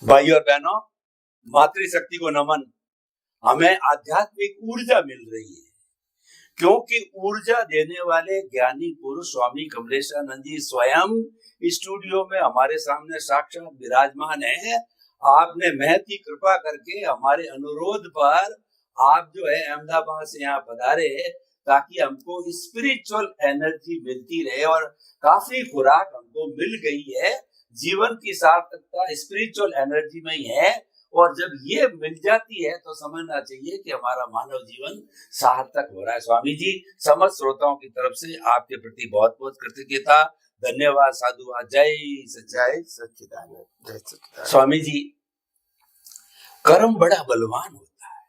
भाई और बहनों, मातृशक्ति को नमन। हमें आध्यात्मिक ऊर्जा मिल रही है क्योंकि ऊर्जा देने वाले ज्ञानी पुरुष स्वामी कमलेशानंद जी स्वयं स्टूडियो में हमारे सामने साक्षात विराजमान है। आपने महती कृपा करके हमारे अनुरोध पर आप जो है अहमदाबाद से यहाँ पधारे ताकि हमको स्पिरिचुअल एनर्जी मिलती रहे और काफी खुराक हमको मिल गई है। जीवन की सार्थकता स्पिरिचुअल एनर्जी में ही है और जब ये मिल जाती है तो समझना चाहिए कि हमारा मानव जीवन सार्थक हो रहा है। स्वामी जी, समस्त श्रोताओं की तरफ से आपके प्रति बहुत बहुत कृतज्ञता, धन्यवाद, साधुवाद। जय सच्चिदानंद, जय सच्चिदानंद। स्वामी जी, कर्म बड़ा बलवान होता है।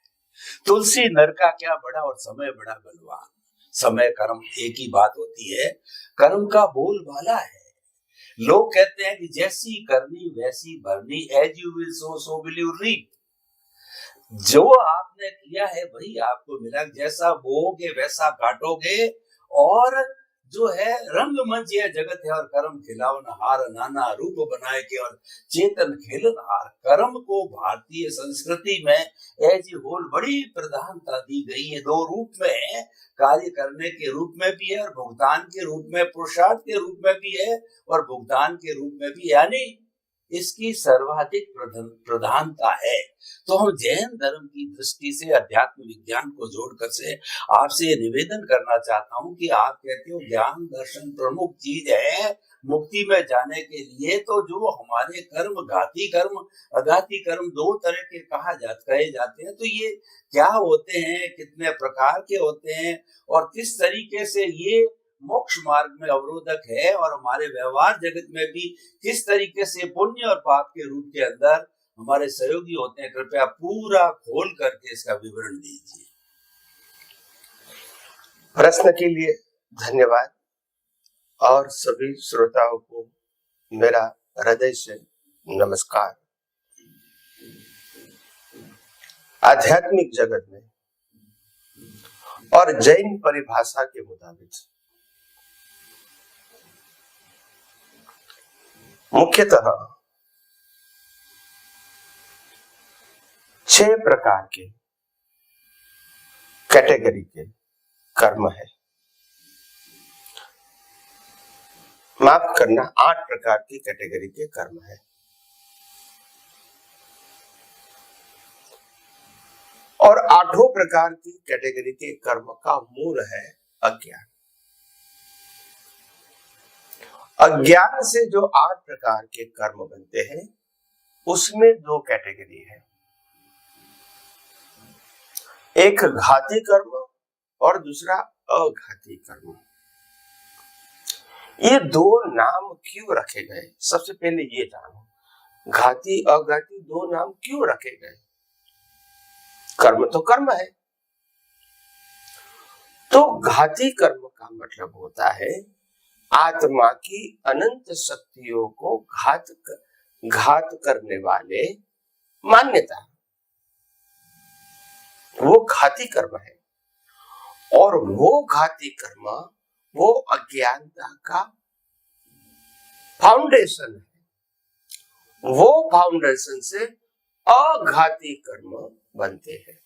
तुलसी नर का क्या बड़ा और समय बड़ा बलवान। समय कर्म एक ही बात होती है, कर्म का बोलबाला है। लोग कहते हैं कि जैसी करनी वैसी भरनी, as you will sow so will you reap. जो आपने किया है वही आपको मिला, जैसा बोओगे वैसा काटोगे। और जो है रंगमंच यह जगत है और कर्म खिलावन हार, नाना रूप बनाए के और चेतन खेलन हार। कर्म को भारतीय संस्कृति में एज होल बड़ी प्रधानता दी गई है। दो रूप में, कार्य करने के रूप में भी है और भुगतान के रूप में, पुरुषार्थ के रूप में भी है और भुगतान के रूप में भी, यानी इसकी सर्वाधिक प्रधानता है। तो हम जैन धर्म की दृष्टि से अध्यात्म विज्ञान को जोड़कर से आपसे निवेदन करना चाहता हूं कि आप कहते हो ज्ञान दर्शन प्रमुख चीज है मुक्ति में जाने के लिए। तो जो हमारे कर्म, घाती कर्म अघाती कर्म, दो तरह के कहे जाते हैं, तो ये क्या होते हैं, कितने प्रकार के होते हैं और किस तरीके से ये मोक्ष मार्ग में अवरोधक है और हमारे व्यवहार जगत में भी किस तरीके से पुण्य और पाप के रूप के अंदर हमारे सहयोगी होते हैं। कृपया पूरा खोल करके इसका विवरण दीजिए। प्रश्न के लिए धन्यवाद और सभी श्रोताओं को मेरा हृदय से नमस्कार। आध्यात्मिक जगत में और जैन परिभाषा के मुताबिक मुख्यतः 6 प्रकार के कैटेगरी के कर्म है। माफ करना, 8 प्रकार की कैटेगरी के कर्म है। और 8 प्रकार की कैटेगरी के कर्म का मूल है अज्ञान। अज्ञान से जो 8 प्रकार के कर्म बनते हैं उसमें 2 कैटेगरी है, एक घाती कर्म और दूसरा अघाती कर्म। ये 2 नाम क्यों रखे गए, सबसे पहले ये जानो, घाती अघाती 2 नाम क्यों रखे गए। कर्म तो कर्म है। तो घाती कर्म का मतलब होता है आत्मा की अनंत शक्तियों को घात करने वाले मान्यता, वो घाती कर्म है। और वो घाती कर्म वो अज्ञानता का फाउंडेशन है। वो फाउंडेशन से अघाती कर्म बनते हैं।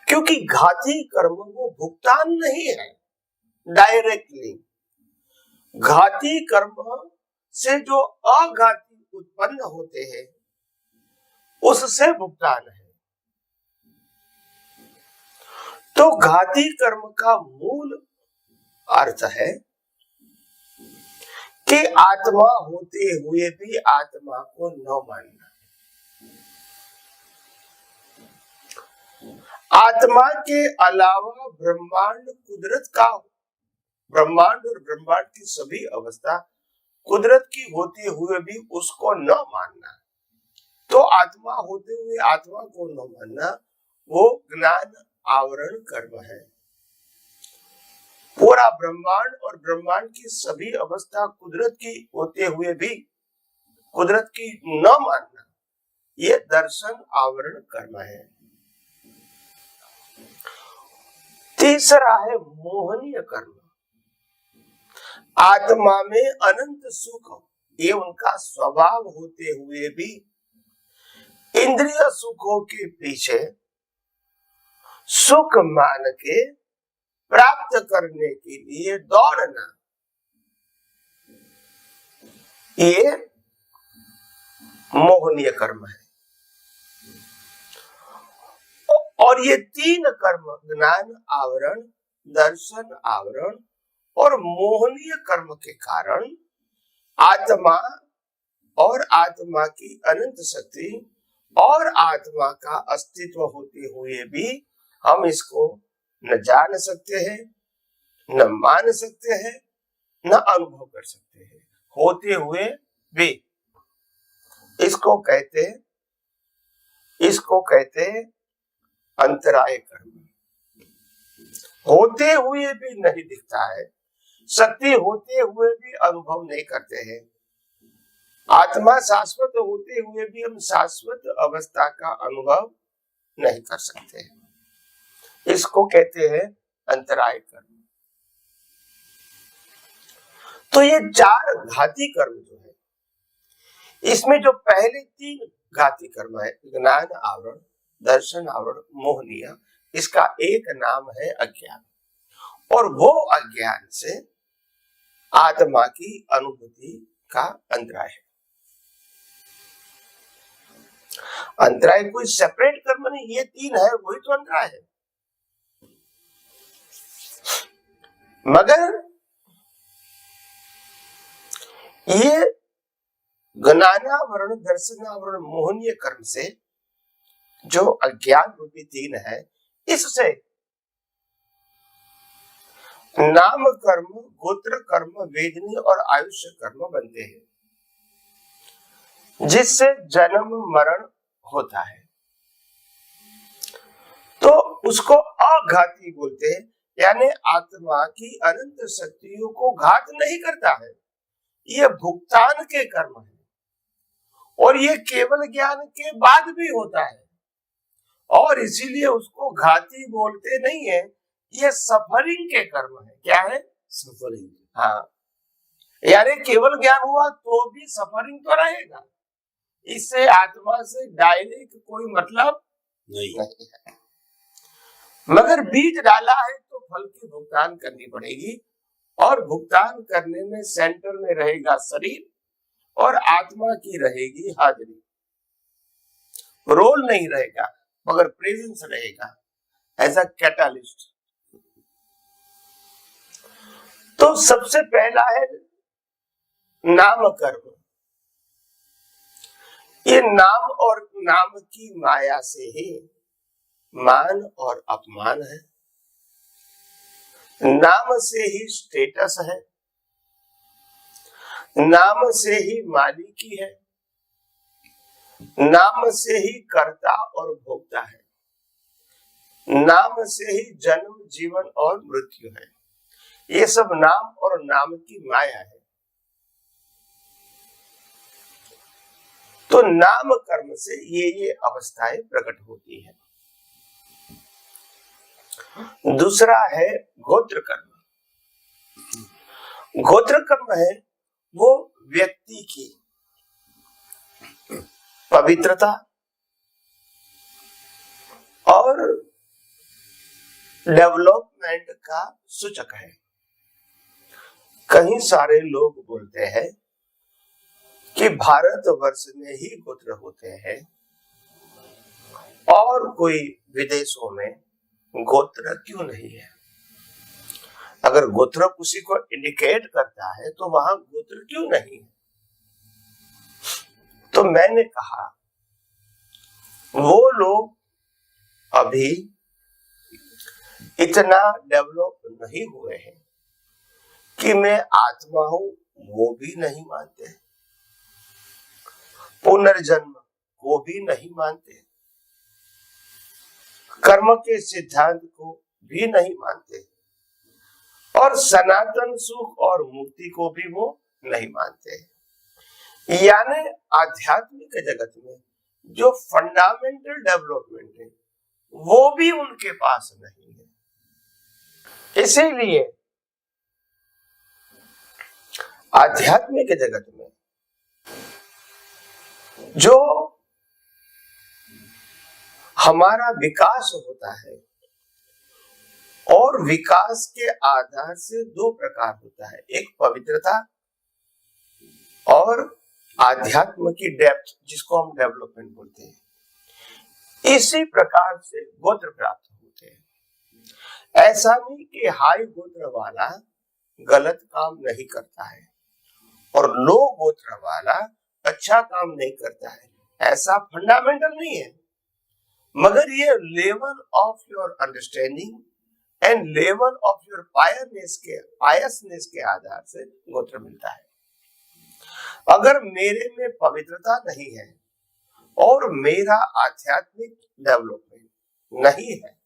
क्योंकि घाती कर्म वो भुगतान नहीं है डायरेक्टली। घाती कर्म से जो अघाती उत्पन्न होते हैं उससे भुगतान है। तो घाती कर्म का मूल अर्थ है कि आत्मा होते हुए भी आत्मा को न मानना। आत्मा के अलावा ब्रह्मांड कुदरत का, ब्रह्मांड और ब्रह्मांड की सभी अवस्था कुदरत की होते हुए भी उसको न मानना। तो आत्मा होते हुए आत्मा को न मानना वो ज्ञान आवरण कर्म है। पूरा ब्रह्मांड और ब्रह्मांड की सभी अवस्था कुदरत की होते हुए भी कुदरत की न मानना, ये दर्शन आवरण कर्म है। तीसरा है मोहनीय कर्म। आत्मा में अनंत सुख ये उनका स्वभाव होते हुए भी इंद्रिय सुखों के पीछे सुख मान के प्राप्त करने के लिए दौड़ना, ये मोहनीय कर्म है। और ये तीन कर्म, ज्ञान आवरण, दर्शन आवरण और मोहनीय कर्म के कारण आत्मा और आत्मा की अनंत शक्ति और आत्मा का अस्तित्व होते हुए भी हम इसको न जान सकते हैं, न मान सकते हैं, न अनुभव कर सकते हैं, होते हुए भी। इसको कहते अंतराय कर्म। होते हुए भी नहीं दिखता है, शक्ति होते हुए भी अनुभव नहीं करते हैं, आत्मा शाश्वत होते हुए भी हम शाश्वत अवस्था का अनुभव नहीं कर सकते हैं। इसको कहते हैं अंतराय कर्म। तो ये चार घाती कर्म जो है, इसमें जो पहले तीन घाती कर्म है, ज्ञान आवरण, दर्शन आवरण, मोहनीय, इसका एक नाम है अज्ञान। और वो अज्ञान से आत्मा की अनुभूति का अंतराय है। अंतराय कोई सेपरेट कर्म नहीं, ये तीन है वही तो अंतराय है। मगर ये ज्ञानावरण, दर्शनावरण, मोहनीय कर्म से जो अज्ञान रूपी तीन है, इससे नाम कर्म, गोत्र कर्म, वेदनी और आयुष्य कर्म बनते हैं, जिससे जन्म मरण होता है। तो उसको अघाती बोलते हैं, यानी आत्मा की अनंत शक्तियों को घात नहीं करता है, ये भुगतान के कर्म है। और ये केवल ज्ञान के बाद भी होता है, और इसीलिए उसको घाती बोलते नहीं है, ये सफरिंग के कर्म है। क्या है? सफरिंग। हाँ, यानी केवल ज्ञान हुआ तो भी सफरिंग तो रहेगा, इससे आत्मा से डायरेक्ट कोई मतलब नहीं है। मगर बीज डाला है तो फल की भुगतान करनी पड़ेगी, और भुगतान करने में सेंटर में रहेगा शरीर और आत्मा की रहेगी हाजिरी। रोल नहीं रहेगा मगर प्रेजेंस रहेगा एज अ कैटालिस्ट। तो सबसे पहला है नाम कर्म। ये नाम और नाम की माया से ही मान और अपमान है, नाम से ही स्टेटस है, नाम से ही मालिकी है, नाम से ही कर्ता और भोक्ता है, नाम से ही जन्म, जीवन और मृत्यु है। ये सब नाम और नाम की माया है। तो नाम कर्म से ये अवस्थाएं प्रकट होती है। दूसरा है गोत्र कर्म। गोत्र कर्म है वो व्यक्ति की पवित्रता और डेवलपमेंट का सूचक है। कहीं सारे लोग बोलते हैं कि भारतवर्ष में ही गोत्र होते हैं और कोई विदेशों में गोत्र क्यों नहीं है। अगर गोत्र किसी को इंडिकेट करता है तो वहां गोत्र क्यों नहीं है। तो मैंने कहा वो लोग अभी इतना डेवलप नहीं हुए हैं कि मैं आत्मा हूं, वो भी नहीं मानते, पुनर्जन्म को भी नहीं मानते, कर्म के सिद्धांत को भी नहीं मानते, और सनातन सुख और मुक्ति को भी वो नहीं मानते। यानी आध्यात्मिक जगत में जो फंडामेंटल डेवलपमेंट है वो भी उनके पास नहीं है। इसीलिए आध्यात्मिक जगत में जो हमारा विकास होता है, और विकास के आधार से दो प्रकार होता है, एक पवित्रता और आध्यात्म की डेप्थ, जिसको हम डेवलपमेंट बोलते हैं। इसी प्रकार से गोत्र प्राप्त होते हैं। ऐसा नहीं कि हाई गोत्र वाला गलत काम नहीं करता है और लो गोत्र वाला अच्छा काम नहीं करता है, ऐसा फंडामेंटल नहीं है। मगर ये level of your understanding and level of your piousness के आधार से गोत्र मिलता है। अगर मेरे में पवित्रता नहीं है और मेरा आध्यात्मिक डेवलपमेंट नहीं है,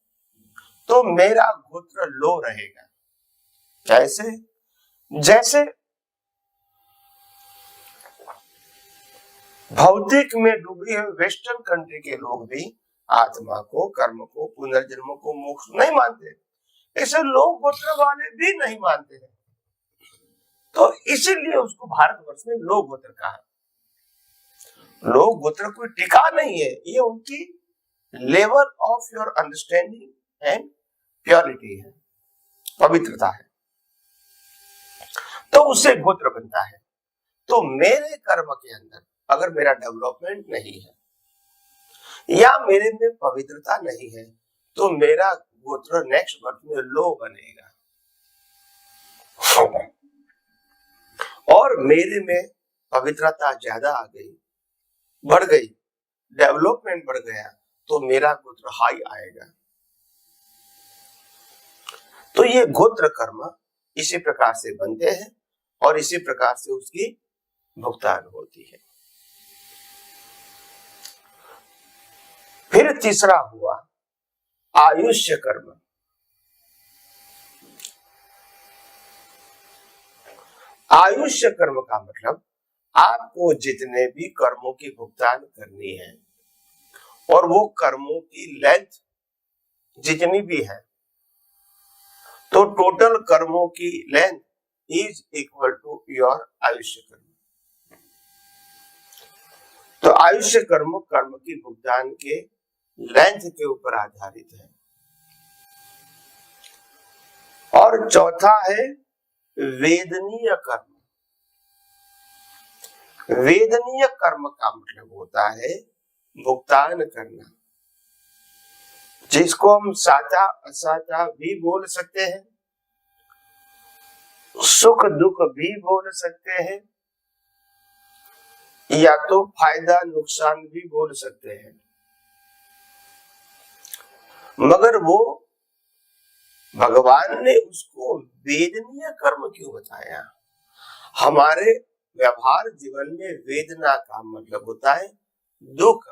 तो मेरा गोत्र लो रहेगा। कैसे? जैसे भौतिक में डूबे हुए वेस्टर्न कंट्री के लोग भी आत्मा को, कर्म को, पुनर्जन्म को, मोक्ष नहीं मानते, ऐसे लोग गोत्र वाले भी नहीं मानते हैं। तो इसीलिए उसको भारतवर्ष में लोक गोत्र कहा। लोक गोत्र कोई टिका नहीं है, ये उनकी level of your understanding and purity है, पवित्रता है, तो उससे गोत्र बनता है। तो मेरे कर्म के अंदर अगर मेरा डेवलपमेंट नहीं है या मेरे में पवित्रता नहीं है, तो मेरा गोत्र नेक्स्ट बर्थ में लो बनेगा। और मेरे में पवित्रता ज्यादा आ गई, बढ़ गई, डेवलपमेंट बढ़ गया, तो मेरा गोत्र हाई आएगा। तो ये गोत्र कर्म इसी प्रकार से बनते हैं और इसी प्रकार से उसकी भुगतान होती है। फिर तीसरा हुआ आयुष्य कर्म। आयुष्य कर्म का मतलब आपको जितने भी कर्मों की भुगतान करनी है और वो कर्मों की लेंथ जितनी भी है, तो टोटल कर्मों की length is equal to your आयुष्य कर्म। तो आयुष्य कर्म कर्म की भुगतान के लेंथ के ऊपर आधारित है। और चौथा है वेदनीय कर्म। वेदनीय कर्म का मतलब होता है भुगतान करना, जिसको हम साचा असाचा भी बोल सकते हैं, सुख दुख भी बोल सकते हैं, या तो फायदा नुकसान भी बोल सकते हैं। मगर वो भगवान ने उसको वेदनीय कर्म क्यों बताया? हमारे व्यवहार जीवन में वेदना का मतलब होता है दुख,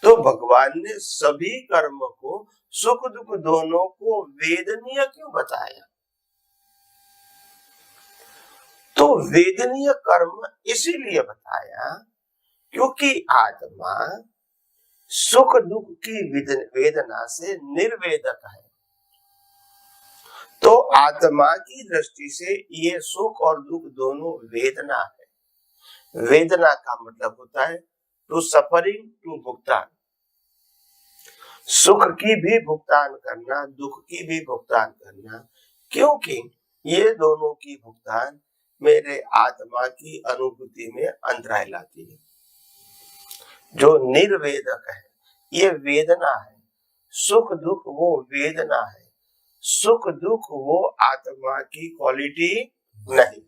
तो भगवान ने सभी कर्म को, सुख दुख दोनों को वेदनीय क्यों बताया? तो वेदनीय कर्म इसीलिए बताया क्योंकि आत्मा सुख दुख की वेदना से निर्वेदक है। तो आत्मा की दृष्टि से ये सुख और दुख दोनों वेदना है। वेदना का मतलब होता है टू सफरिंग, टू भुगतान। सुख की भी भुगतान करना, दुख की भी भुगतान करना, क्योंकि ये दोनों की भुगतान मेरे आत्मा की अनुभूति में अंतराय लाती है। जो निर्वेदक है, ये वेदना है। सुख दुख वो वेदना है, सुख दुख वो आत्मा की क्वालिटी नहीं।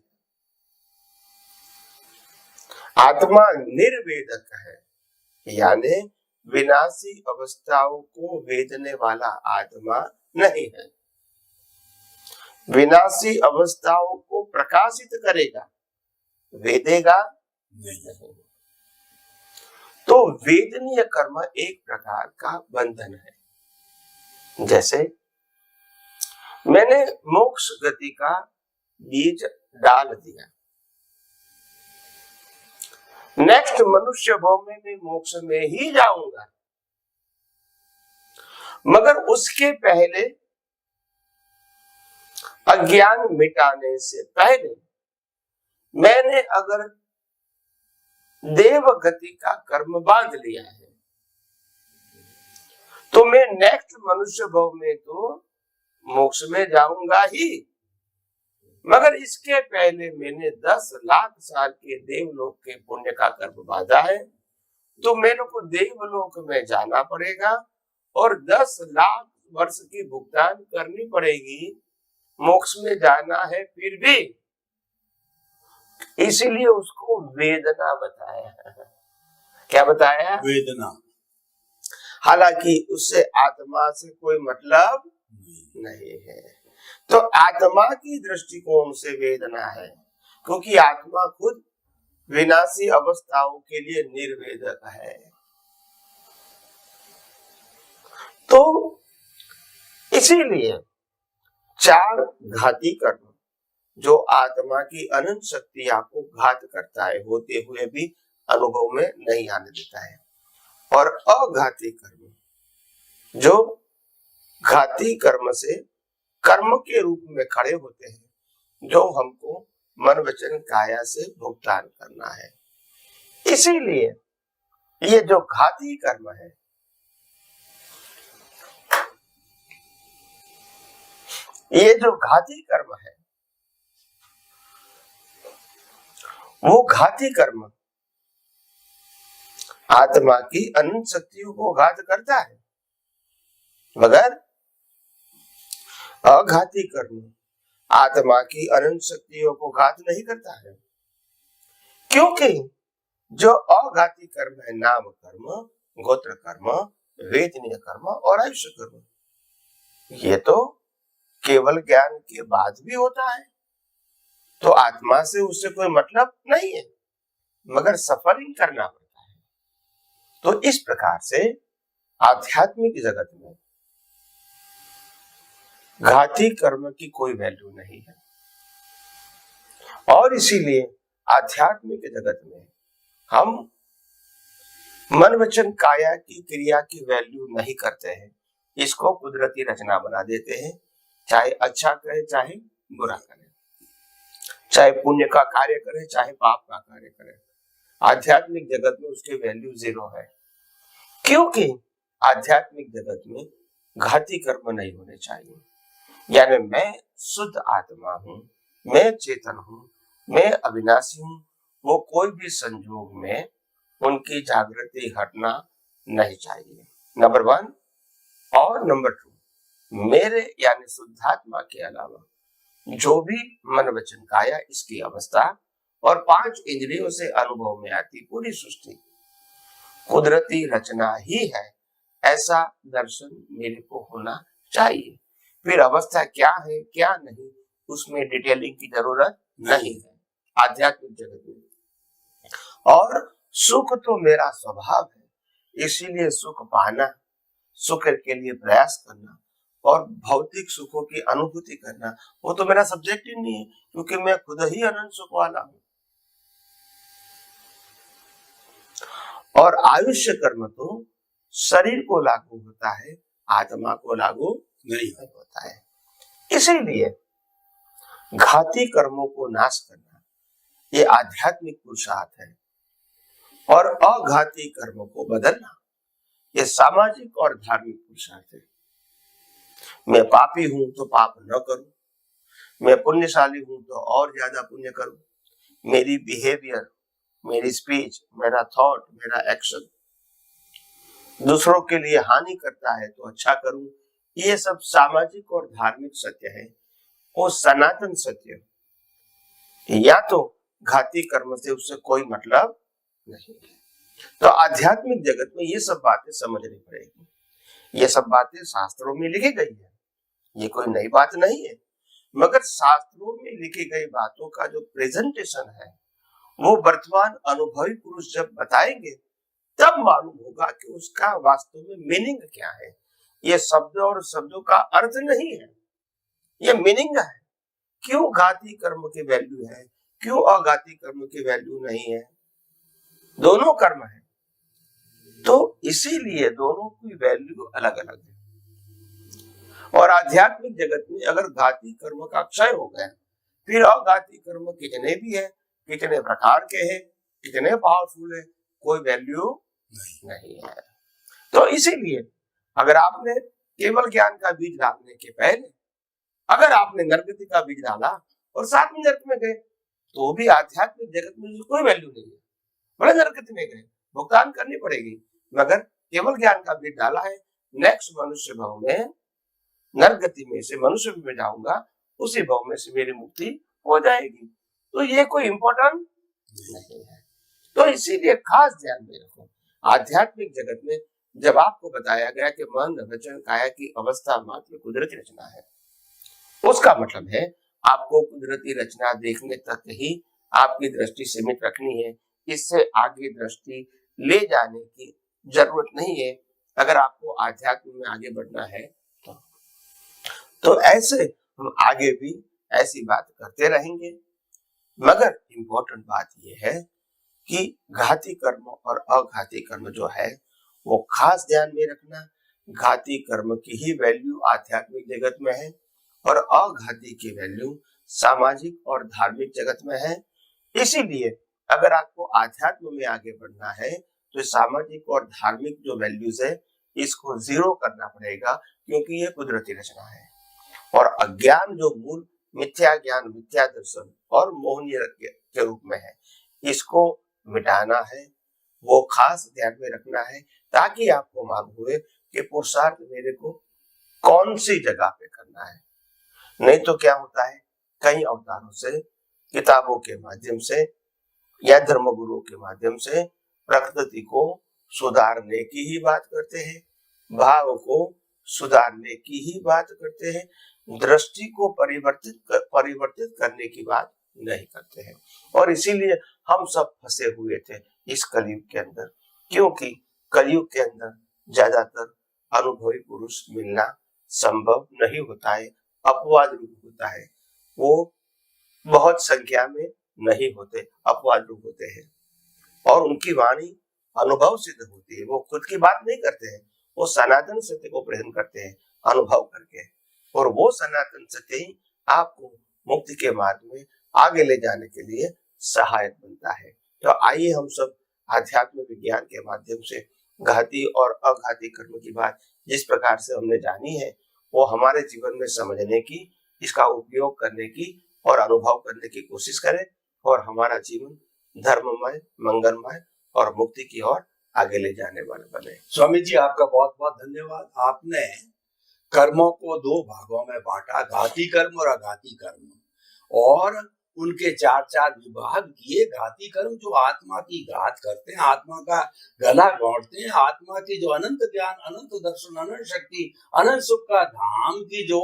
आत्मा निर्वेदक है, यानी विनाशी अवस्थाओं को वेदने वाला आत्मा नहीं है। विनाशी अवस्थाओं को प्रकाशित करेगा, वेदेगा नहीं। तो वेदनीय कर्म एक प्रकार का बंधन है। जैसे मैंने मोक्ष गति का बीज डाल दिया, नेक्स्ट मनुष्य भाव में मैं मोक्ष में ही जाऊंगा, मगर उसके पहले अज्ञान मिटाने से पहले मैंने अगर देव गति का कर्म बांध लिया है, तो मैं नेक्स्ट मनुष्य भव में तो मोक्ष में जाऊंगा ही, मगर इसके पहले मैंने 10 लाख साल के देवलोक के पुण्य का कर्म बांधा है, तो मेरे को देवलोक में जाना पड़ेगा और 10 लाख वर्ष की भुगतान करनी पड़ेगी, मोक्ष में जाना है फिर भी। इसीलिए उसको वेदना बताया। क्या बताया? वेदना। हालांकि उससे आत्मा से कोई मतलब नहीं है। तो आत्मा की दृष्टिकोण से वेदना है, क्योंकि आत्मा खुद विनाशी अवस्थाओं के लिए निर्वेदक है। तो इसीलिए 4 घाती कर्म जो आत्मा की अनंत शक्तियां को घात करता है, होते हुए भी अनुभव में नहीं आने देता है, और अघाती कर्म जो घाती कर्म से कर्म के रूप में खड़े होते हैं, जो हमको मन वचन काया से भुगतान करना है। इसीलिए ये जो घाती कर्म है, ये जो घाती कर्म है, वो घाती कर्म आत्मा की अनंत शक्तियों को घात करता है, मगर अघाती कर्म आत्मा की अनंत शक्तियों को घात नहीं करता है। क्योंकि जो अघाती कर्म है, नाम कर्म, गोत्र कर्म, वेदनीय कर्म और आयुष्य कर्म, ये तो केवल ज्ञान के बाद भी होता है, तो आत्मा से उससे कोई मतलब नहीं है, मगर सफरिंग करना पड़ता है। तो इस प्रकार से आध्यात्मिक जगत में घाती कर्म की कोई वैल्यू नहीं है, और इसीलिए आध्यात्मिक जगत में हम मन वचन काया की क्रिया की वैल्यू नहीं करते हैं, इसको कुदरती रचना बना देते हैं, चाहे अच्छा करे चाहे बुरा करे, चाहे पुण्य का कार्य करे चाहे पाप का कार्य करे। आध्यात्मिक जगत में उसकी वैल्यू 0 है, क्योंकि आध्यात्मिक जगत में घाती कर्म नहीं होने चाहिए। यानी मैं शुद्ध आत्मा हूं, मैं चेतन हूं, मैं अविनाशी हूं, वो कोई भी संजोग में उनकी जागृति घटना नहीं चाहिए, नंबर 1। और नंबर 2, मेरे यानी शुद्धात्मा के अलावा जो भी मन वचन काया इसकी अवस्था और 5 इंद्रियों से अनुभव में आती पूरी सृष्टि कुदरती रचना ही है, ऐसा दर्शन मेरे को होना चाहिए। फिर अवस्था क्या है क्या नहीं, उसमें डिटेलिंग की जरूरत नहीं है आध्यात्मिक जगत में। और सुख तो मेरा स्वभाव है, इसीलिए सुख पाना, सुख के लिए प्रयास करना और भौतिक सुखों की अनुभूति करना, वो तो मेरा सब्जेक्ट ही नहीं है, क्योंकि मैं खुद ही अनंत सुख वाला हूं। और आयुष्य कर्म तो शरीर को लागू होता है, आत्मा को लागू नहीं होता है। इसीलिए घाती कर्मों को नाश करना ये आध्यात्मिक पुरुषार्थ है, और अघाती कर्मों को बदलना ये सामाजिक और धार्मिक पुरुषार्थ है। मैं पापी हूं तो पाप न करूं, मैं पुण्यशाली हूं तो और ज्यादा पुण्य करूं, मेरी बिहेवियर, मेरी स्पीच, मेरा थॉट, मेरा एक्शन दूसरों के लिए हानि करता है तो अच्छा करूं, ये सब सामाजिक और धार्मिक सत्य है। वो सनातन सत्य या तो घाती कर्म से उससे कोई मतलब नहीं है। तो आध्यात्मिक जगत में ये सब बातें समझनी पड़ेगी। ये सब बातें शास्त्रों में लिखी गई है, ये कोई नई बात नहीं है, मगर शास्त्रों में लिखी गई बातों का जो प्रेजेंटेशन है वो वर्तमान अनुभवी पुरुष जब बताएंगे तब मालूम होगा कि उसका वास्तव में मीनिंग क्या है। ये शब्द और शब्दों का अर्थ नहीं है, ये मीनिंग है। क्यों घाती कर्म की वैल्यू है, क्यों अघाती कर्म की वैल्यू नहीं है, दोनों कर्म है, तो इसीलिए दोनों की वैल्यू अलग अलग है। और आध्यात्मिक जगत में अगर घाती कर्म का क्षय हो गया, फिर अघाती कर्म कितने भी है, कितने प्रकार के हैं, कितने पावरफुल है, कोई वैल्यू नहीं है। तो इसीलिए अगर आपने केवल ज्ञान का बीज डालने के पहले अगर आपने नरगति का बीज डाला और साथ में नरक में गए तो भी आध्यात्मिक जगत में कोई वैल्यू नहीं है, बड़े नरगति में गए, भुगतान करनी पड़ेगी। मगर केवल ज्ञान का बीज डाला है, नेक्स्ट मनुष्य भाव में नरगति में से मनुष्य में जाऊंगा, उसी भाव में से मेरी मुक्ति हो जाएगी। तो ये कोई इंपॉर्टेंट नहीं है। तो इसीलिए खास ध्यान में रखो, आध्यात्मिक जगत में जब आपको बताया गया कि मन वचन काया की अवस्था मात्र कुदरती रचना है, उसका मतलब है आपको कुदरती रचना देखने तक ही आपकी दृष्टि सीमित रखनी है, इससे आगे दृष्टि ले जाने की जरूरत नहीं है अगर आपको आध्यात्म में आगे बढ़ना है। तो ऐसे हम आगे भी ऐसी बात करते रहेंगे। मगर इम्पोर्टेंट बात यह है कि घाती कर्म और अघाती कर्म जो है वो खास ध्यान में रखना। घाती कर्म की ही वैल्यू आध्यात्मिक जगत में है और अघाती की वैल्यू सामाजिक और धार्मिक जगत में है। इसीलिए अगर आपको आध्यात्म में आगे बढ़ना है तो सामाजिक और धार्मिक जो वैल्यूज है इसको जीरो करना पड़ेगा, क्योंकि ये कुदरती रचना है। और अज्ञान जो मूल मिथ्या ज्ञान, मिथ्या दर्शन और मोहनीय के रूप में है, इसको मिटाना है, वो खास ध्यान में रखना है, ताकि आपको मालूम हुए कि पुरुषार्थ मेरे को कौन सी जगह पे करना है। नहीं तो क्या होता है, कई अवतारों से, किताबों के माध्यम से या धर्मगुरुओं के माध्यम से प्रकृति को सुधारने की ही बात करते हैं, भाव को सुधारने की ही बात करते हैं, दृष्टि को परिवर्तित करने की बात नहीं करते हैं। और इसीलिए हम सब फंसे हुए थे इस कलयुग के अंदर, क्योंकि कलयुग के अंदर ज्यादातर अनुभवी पुरुष मिलना संभव नहीं होता है, अपवाद रूप होता है, वो बहुत संख्या में नहीं होते, अपवाद रूप होते हैं। और उनकी वाणी अनुभव सिद्ध होती है, वो खुद की बात नहीं करते हैं, वो सनातन सत्य को प्रेम करते हैं अनुभव करके, और वो सनातन सत्य ही आपको मुक्ति के मार्ग में आगे ले जाने के लिए सहायक बनता है। तो आइए हम सब आध्यात्मिक विज्ञान के माध्यम से घाती और अघाती कर्म की बात जिस प्रकार से हमने जानी है वो हमारे जीवन में समझने की, इसका उपयोग करने की और अनुभव करने की कोशिश करें, और हमारा जीवन धर्ममय, मंगलमय और मुक्ति की ओर आगे ले जाने वाले बने। स्वामी जी आपका बहुत बहुत धन्यवाद। आपने कर्मों को दो भागों में बांटा, घाती कर्म और अघाती कर्म, और उनके चार चार विभाग किए। घाती कर्म जो आत्मा की घात करते हैं, आत्मा का गला घोंटते हैं, आत्मा की जो अनंत ज्ञान, अनंत दर्शन, अनंत शक्ति, अनंत सुख का धाम की जो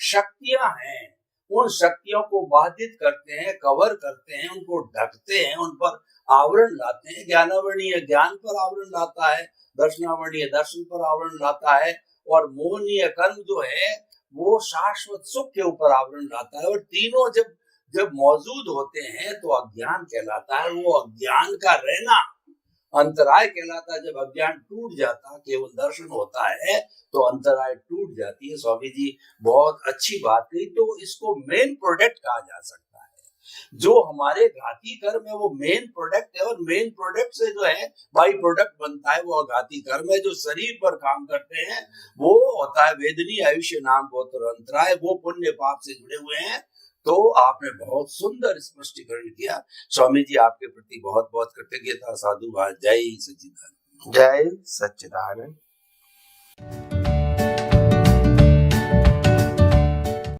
शक्तियां हैं, उन शक्तियों को बाधित करते हैं, कवर करते हैं, उनको ढकते हैं, उन पर आवरण लाते हैं। ज्ञानावरणीय ज्ञान पर आवरण लाता है, दर्शनावरणीय दर्शन पर आवरण लाता है, और मोहनीय कर्म जो है वो शाश्वत सुख के ऊपर आवरण लाता है। और तीनों जब मौजूद होते हैं तो अज्ञान कहलाता है। वो अज्ञान का रहना अंतराय कहलाता है। जब अज्ञान टूट जाता, केवल दर्शन होता है, तो अंतराय टूट जाती है। स्वामी जी बहुत अच्छी बात कही। तो इसको मेन प्रोडक्ट कहा जा सकता है। जो हमारे घाती कर्म है वो मेन प्रोडक्ट है, और मेन प्रोडक्ट से जो है बाई प्रोडक्ट बनता है वो घाती कर्म है। जो शरीर पर काम करते हैं वो होता है वेदनी, आयुष्य, नाम, गोत्र, अंतराय, वो पुण्य पाप से जुड़े हुए हैं। तो आपने बहुत सुंदर स्पष्टीकरण किया। स्वामी जी आपके प्रति बहुत बहुत कृतज्ञता, साधुवाद। जय सच्चिदानंद। जय सच्चिदानंद।